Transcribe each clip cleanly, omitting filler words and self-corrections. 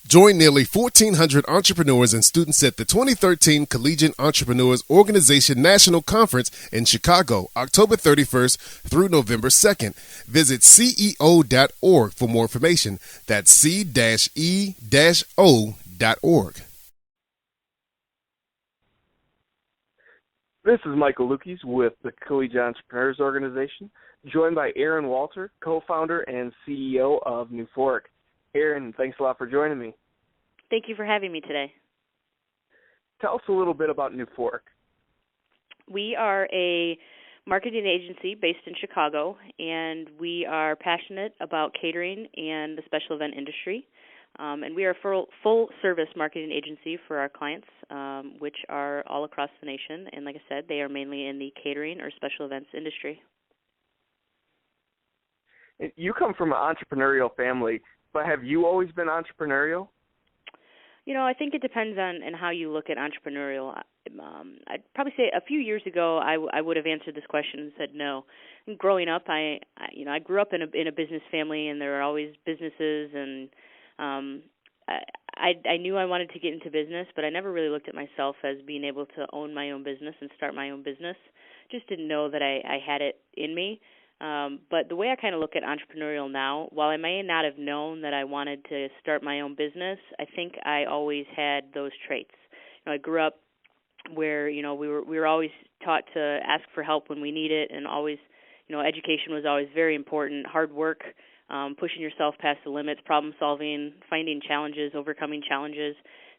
Join nearly 1,400 entrepreneurs and students at the 2013 Collegiate Entrepreneurs Organization National Conference in Chicago, October 31st through November 2nd. Visit CEO.org for more information. That's C-E-O.org. This is Michael Lukes with the Collegiate Entrepreneurs Organization, joined by Erin Walter, co-founder and CEO of NuphorIQ. Erin, thanks a lot for joining me. Thank you for having me today. Tell us a little bit about NuphorIQ. We are a marketing agency based in Chicago, and we are passionate about catering and the special event industry. And we are a full-service marketing agency for our clients, which are all across the nation. And like I said, they are mainly in the catering or special events industry. You come from an entrepreneurial family, but have you always been entrepreneurial? You know, I think it depends on how you look at entrepreneurial. I'd probably say a few years ago I would have answered this question and said no. And growing up, I grew up in a business family, and there were always businesses, and I knew I wanted to get into business, but I never really looked at myself as being able to own my own business and start my own business. Just didn't know that I had it in me. But the way I kind of look at entrepreneurial now, while I may not have known that I wanted to start my own business, I think I always had those traits. I grew up where, we were always taught to ask for help when we need it, and always, education was always very important. Hard work, pushing yourself past the limits, problem solving, finding challenges, overcoming challenges.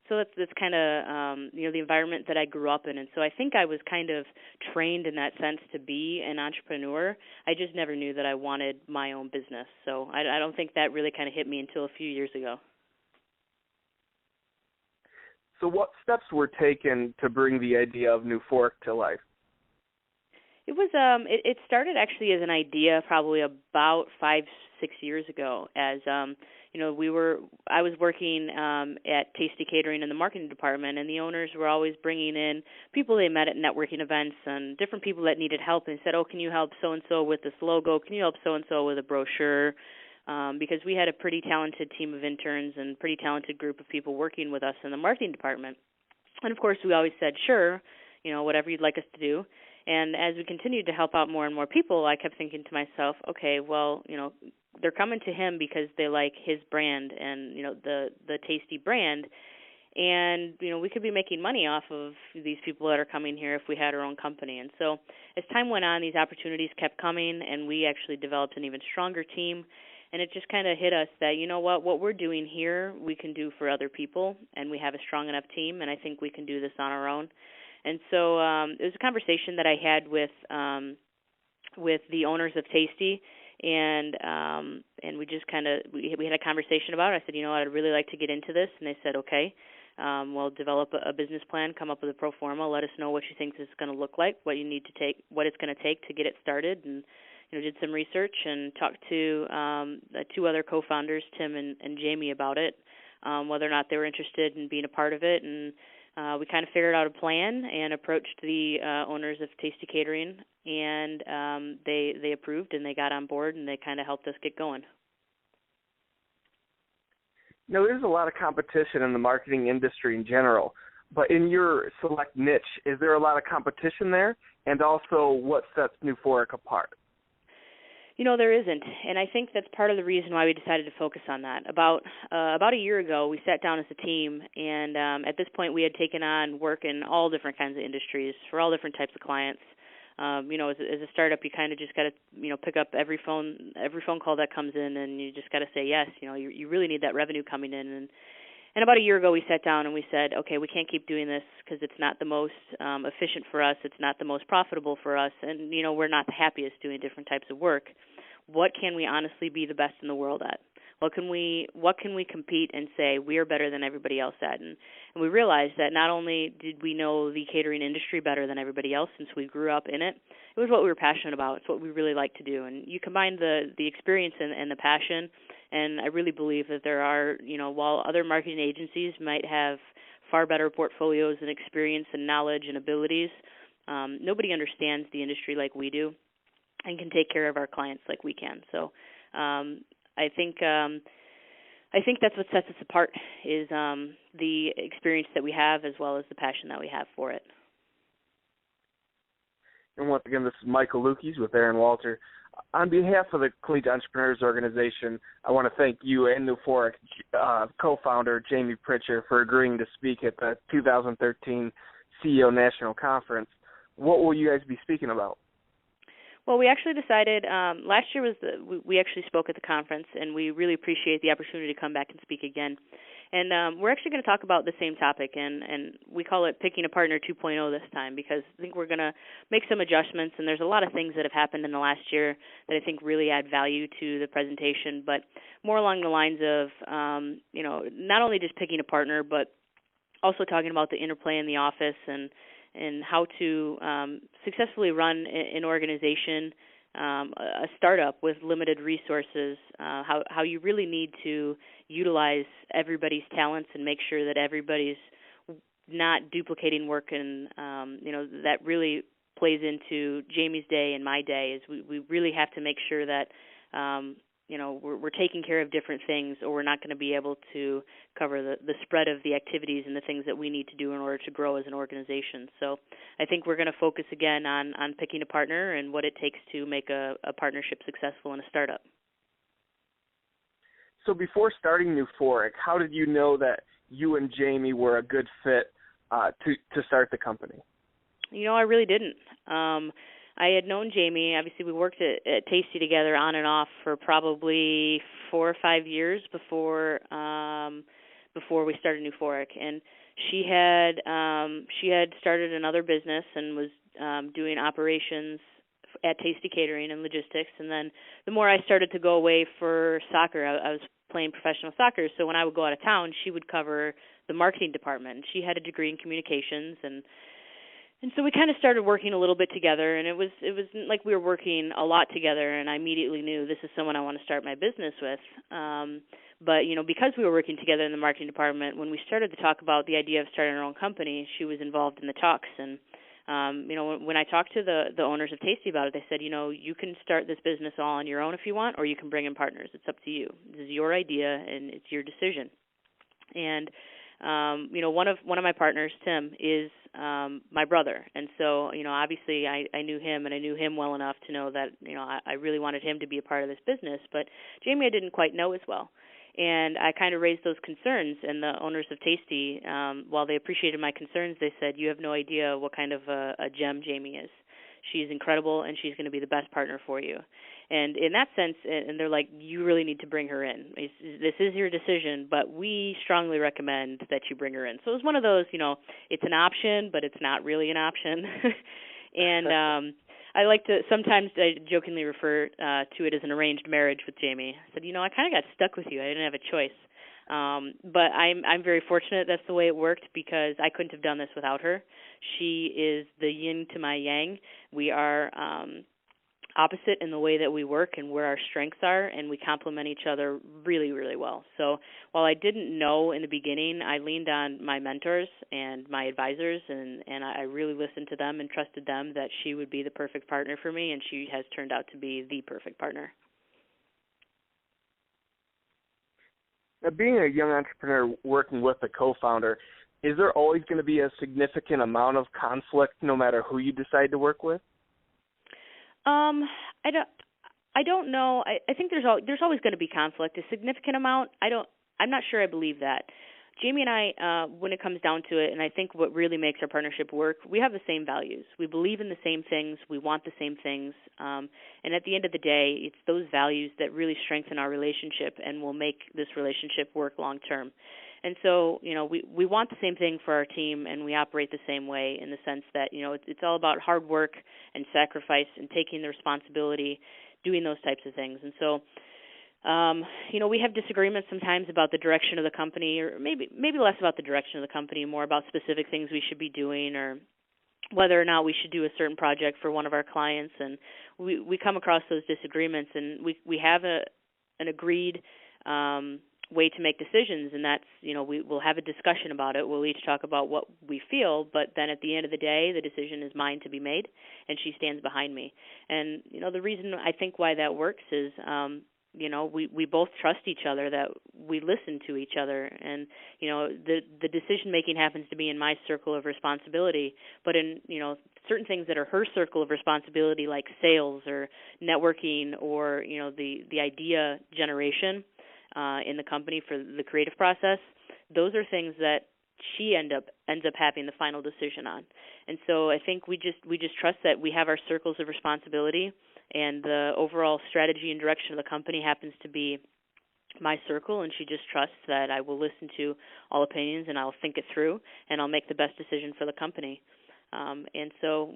So that's kind of the environment that I grew up in, and so I think I was kind of trained in that sense to be an entrepreneur. I just never knew that I wanted my own business. So I don't think that really kind of hit me until a few years ago. So what steps were taken to bring the idea of NuphorIQ to life? It was it started actually as an idea probably about 5-6 years ago. As I was working at Tasty Catering in the marketing department, and the owners were always bringing in people they met at networking events and different people that needed help, and said, "Oh, can you help so and so with this logo? Can you help so and so with a brochure?" Because we had a pretty talented team of interns and pretty talented group of people working with us in the marketing department. And of course, we always said, "Sure, whatever you'd like us to do." And as we continued to help out more and more people, I kept thinking to myself, okay, well, they're coming to him because they like his brand and, the Tasty brand. And, we could be making money off of these people that are coming here if we had our own company. And so as time went on, these opportunities kept coming, and we actually developed an even stronger team. And it just kind of hit us that, what we're doing here, we can do for other people, and we have a strong enough team, and I think we can do this on our own. And so it was a conversation that I had with the owners of Tasty, and we just we had a conversation about it. I said, I'd really like to get into this, and they said, okay, well, develop a business plan, come up with a pro forma, let us know what you think this is going to look like, what it's going to take to get it started, and did some research and talked to two other co-founders, Tim and Jamie, about it, whether or not they were interested in being a part of it, and we kind of figured out a plan and approached the owners of Tasty Catering, and they approved, and they got on board, and they kind of helped us get going. There's a lot of competition in the marketing industry in general, but in your select niche, is there a lot of competition there? And also, what sets NuphorIQ apart? There isn't, and I think that's part of the reason why we decided to focus on that. About a year ago, we sat down as a team, and at this point, we had taken on work in all different kinds of industries for all different types of clients. As a startup, you kind of just got to pick up every phone call that comes in, and you just got to say yes. You really need that revenue coming in, and about a year ago, we sat down and we said, okay, we can't keep doing this because it's not the most efficient for us. It's not the most profitable for us, and we're not the happiest doing different types of work. What can we honestly be the best in the world at? What can we compete and say we are better than everybody else at? And we realized that not only did we know the catering industry better than everybody else since we grew up in it, it was what we were passionate about. It's what we really like to do. And you combine the experience and the passion, and I really believe that there are, while other marketing agencies might have far better portfolios and experience and knowledge and abilities, nobody understands the industry like we do and can take care of our clients like we can. So I think I think that's what sets us apart is the experience that we have as well as the passion that we have for it. And once again, this is Michael Lukes with Erin Walter. On behalf of the Collegiate Entrepreneurs Organization, I want to thank you and NuphorIQ co-founder Jamie Pritchard for agreeing to speak at the 2013 CEO National Conference. What will you guys be speaking about? Well, we actually decided last year we actually spoke at the conference, and we really appreciate the opportunity to come back and speak again. And we're actually going to talk about the same topic, and we call it Picking a Partner 2.0 this time, because I think we're going to make some adjustments, and there's a lot of things that have happened in the last year that I think really add value to the presentation, but more along the lines of, not only just picking a partner, but also talking about the interplay in the office and how to successfully run an organization, a startup with limited resources, how you really need to utilize everybody's talents and make sure that everybody's not duplicating work, and that really plays into Jamie's day and my day. Is we really have to make sure that we're taking care of different things, or we're not going to be able to cover the spread of the activities and the things that we need to do in order to grow as an organization. So I think we're going to focus again on picking a partner and what it takes to make a partnership successful in a startup. So before starting NuphorIQ, how did you know that you and Jamie were a good fit to start the company? I really didn't. I had known Jamie. Obviously, we worked at Tasty together on and off for probably 4 or 5 years before we started NuphorIQ. And she had started another business and was doing operations at Tasty Catering and logistics. And then the more I started to go away for soccer, I was playing professional soccer. So when I would go out of town, she would cover the marketing department. She had a degree in communications, and so we kind of started working a little bit together, and it was like we were working a lot together, and I immediately knew this is someone I want to start my business with. But, because we were working together in the marketing department, when we started to talk about the idea of starting our own company, she was involved in the talks. And, when I talked to the owners of Tasty about it, they said, you can start this business all on your own if you want, or you can bring in partners. It's up to you. This is your idea, and it's your decision. And one of my partners, Tim, is my brother, and so obviously I knew him, and I knew him well enough to know that I really wanted him to be a part of this business. But Jamie, I didn't quite know as well, and I kind of raised those concerns. And the owners of Tasty, while they appreciated my concerns, they said, "You have no idea what kind of a gem Jamie is. She's incredible, and she's going to be the best partner for you." And in that sense, and they're like, "You really need to bring her in. This is your decision, but we strongly recommend that you bring her in." So it was one of those, it's an option, but it's not really an option. And I like to, sometimes I jokingly refer to it as an arranged marriage with Jamie. I said, I kind of got stuck with you. I didn't have a choice. But I'm very fortunate that's the way it worked, because I couldn't have done this without her. She is the yin to my yang. We are opposite in the way that we work and where our strengths are, and we complement each other really, really well. So while I didn't know in the beginning, I leaned on my mentors and my advisors, and I really listened to them and trusted them that she would be the perfect partner for me, and she has turned out to be the perfect partner. Now, being a young entrepreneur working with a co-founder, is there always going to be a significant amount of conflict no matter who you decide to work with? I don't know. I think there's always going to be conflict. A significant amount. I'm not sure I believe that. Jamie and I, when it comes down to it, and I think what really makes our partnership work, we have the same values. We believe in the same things. We want the same things. And at the end of the day, it's those values that really strengthen our relationship and will make this relationship work long term. And so, we want the same thing for our team, and we operate the same way in the sense that, it's all about hard work and sacrifice and taking the responsibility, doing those types of things. And so, we have disagreements sometimes about the direction of the company, or maybe less about the direction of the company, more about specific things we should be doing, or whether or not we should do a certain project for one of our clients. And we come across those disagreements, and we have an agreed way to make decisions, and that's, we'll have a discussion about it. We'll each talk about what we feel, but then at the end of the day, the decision is mine to be made, and she stands behind me. And, the reason I think why that works is we both trust each other, that we listen to each other, and the decision making happens to be in my circle of responsibility, but in certain things that are her circle of responsibility, like sales or networking or the idea generation in the company for the creative process, those are things that she ends up having the final decision on. And so I think we just trust that we have our circles of responsibility, and the overall strategy and direction of the company happens to be my circle, and she just trusts that I will listen to all opinions and I'll think it through and I'll make the best decision for the company. And so,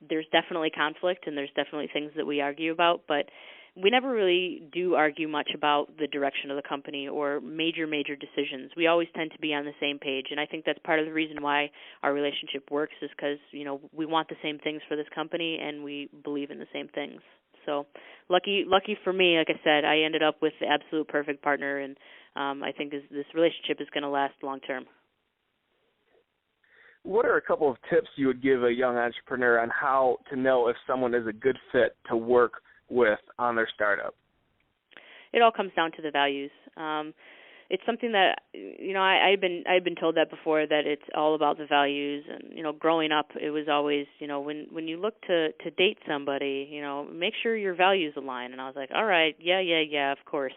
there's definitely conflict and there's definitely things that we argue about, but we never really do argue much about the direction of the company or major decisions. We always tend to be on the same page, and I think that's part of the reason why our relationship works, is because, we want the same things for this company and we believe in the same things. So lucky for me, like I said, I ended up with the absolute perfect partner, and I think this relationship is going to last long term. What are a couple of tips you would give a young entrepreneur on how to know if someone is a good fit to work with on their startup? It all comes down to the values. It's something that I've been told that before, that it's all about the values. And growing up, it was always when you look to date somebody, make sure your values align. And I was like, all right, yeah, of course.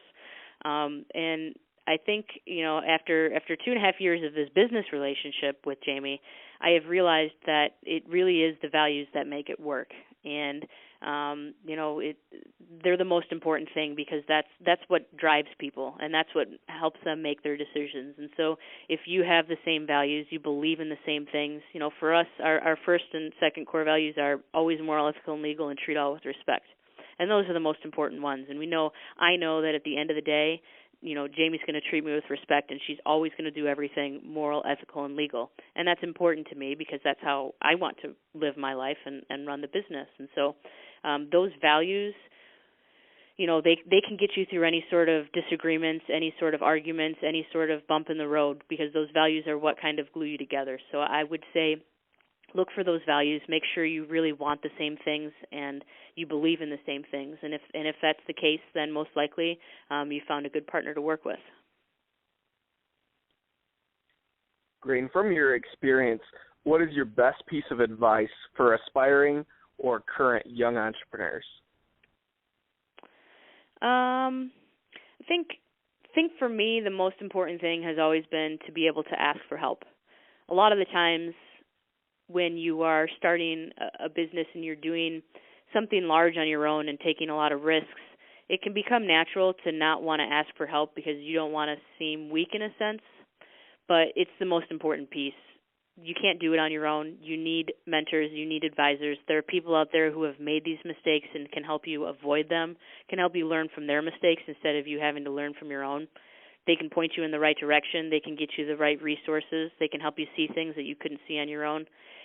And I think after 2.5 years of this business relationship with Jamie, I have realized that it really is the values that make it work. And they're the most important thing, because that's what drives people, and that's what helps them make their decisions. And so if you have the same values, you believe in the same things, for us, our first and second core values are always moral, ethical, and legal, and treat all with respect. And those are the most important ones. And I know that at the end of the day, Jamie's going to treat me with respect, and she's always going to do everything moral, ethical, and legal. And that's important to me, because that's how I want to live my life and run the business. And so those values, they can get you through any sort of disagreements, any sort of arguments, any sort of bump in the road, because those values are what kind of glue you together. So I would say, look for those values. Make sure you really want the same things and you believe in the same things. And if that's the case, then most likely you found a good partner to work with. Great. And from your experience, what is your best piece of advice for aspiring or current young entrepreneurs? I think for me, the most important thing has always been to be able to ask for help. A lot of the times, when you are starting a business and you're doing something large on your own and taking a lot of risks, it can become natural to not want to ask for help because you don't want to seem weak in a sense, but it's the most important piece. You can't do it on your own. You need mentors. You need advisors. There are people out there who have made these mistakes and can help you avoid them, can help you learn from their mistakes instead of you having to learn from your own. They can point you in the right direction. They can get you the right resources. They can help you see things that you couldn't see on your own.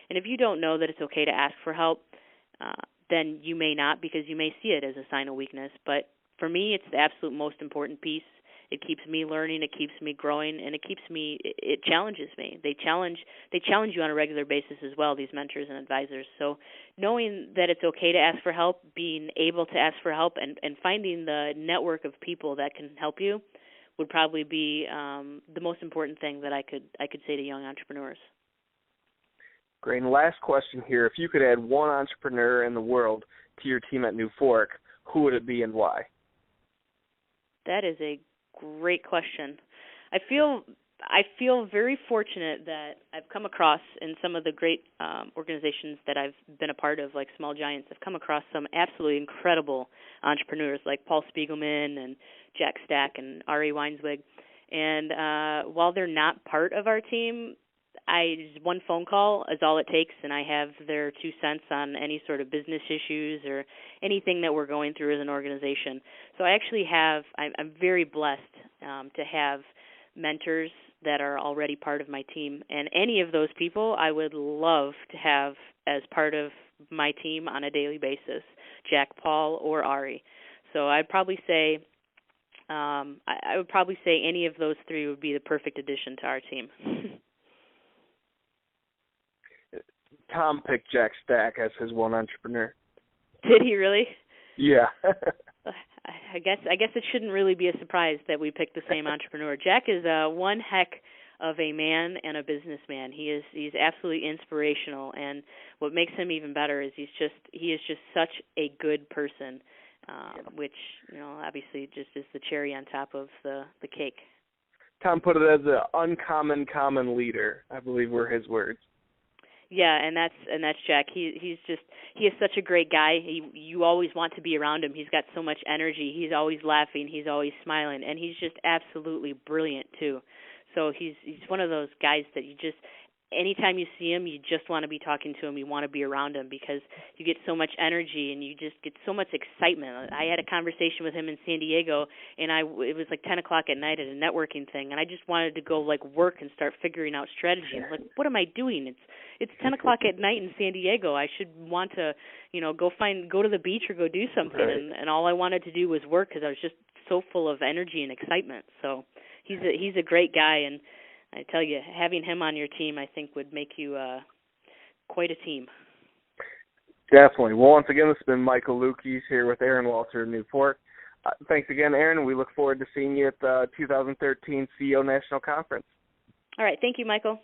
And if you don't know that it's okay to ask for help, then you may not, because you may see it as a sign of weakness. But for me, it's the absolute most important piece. It keeps me learning, it keeps me growing, and it challenges me. They challenge you on a regular basis as well, these mentors and advisors. So knowing that it's okay to ask for help, being able to ask for help, and finding the network of people that can help you would probably be the most important thing that I could say to young entrepreneurs. Great. And last question here. If you could add one entrepreneur in the world to your team at NuphorIQ, who would it be and why? That is a great question. I feel very fortunate that I've come across, in some of the great organizations that I've been a part of, like Small Giants, I've come across some absolutely incredible entrepreneurs like Paul Spiegelman and Jack Stack and Ari Weinswig. And while they're not part of our team, one phone call is all it takes, and I have their 2 cents on any sort of business issues or anything that we're going through as an organization. So I'm very blessed to have mentors that are already part of my team. And any of those people I would love to have as part of my team on a daily basis, Jack, Paul, or Ari. So I'd probably say I would probably say any of those 3 would be the perfect addition to our team. Tom picked Jack Stack as his one entrepreneur. Did he really? Yeah. I guess it shouldn't really be a surprise that we picked the same entrepreneur. Jack is one heck of a man and a businessman. He's absolutely inspirational, and what makes him even better is he is just such a good person, which obviously just is the cherry on top of the cake. Tom put it as an uncommon common leader, I believe were his words. Yeah, and that's Jack. He is such a great guy. You always want to be around him. He's got so much energy. He's always laughing. He's always smiling, and he's just absolutely brilliant too. So he's one of those guys that anytime you see him, you just want to be talking to him. You want to be around him because you get so much energy and you just get so much excitement. I had a conversation with him in San Diego, and it was like 10 o'clock at night at a networking thing, and I just wanted to go work and start figuring out strategy. I'm like, what am I doing? It's 10 o'clock at night in San Diego. I should want to, go to the beach or go do something. Right. And all I wanted to do was work because I was just so full of energy and excitement. So he's a great guy, and I tell you, having him on your team, I think, would make you quite a team. Definitely. Well, once again, this has been Michael Lukes here with Erin Walter of NuphorIQ. Thanks again, Erin. We look forward to seeing you at the 2013 CEO National Conference. All right. Thank you, Michael.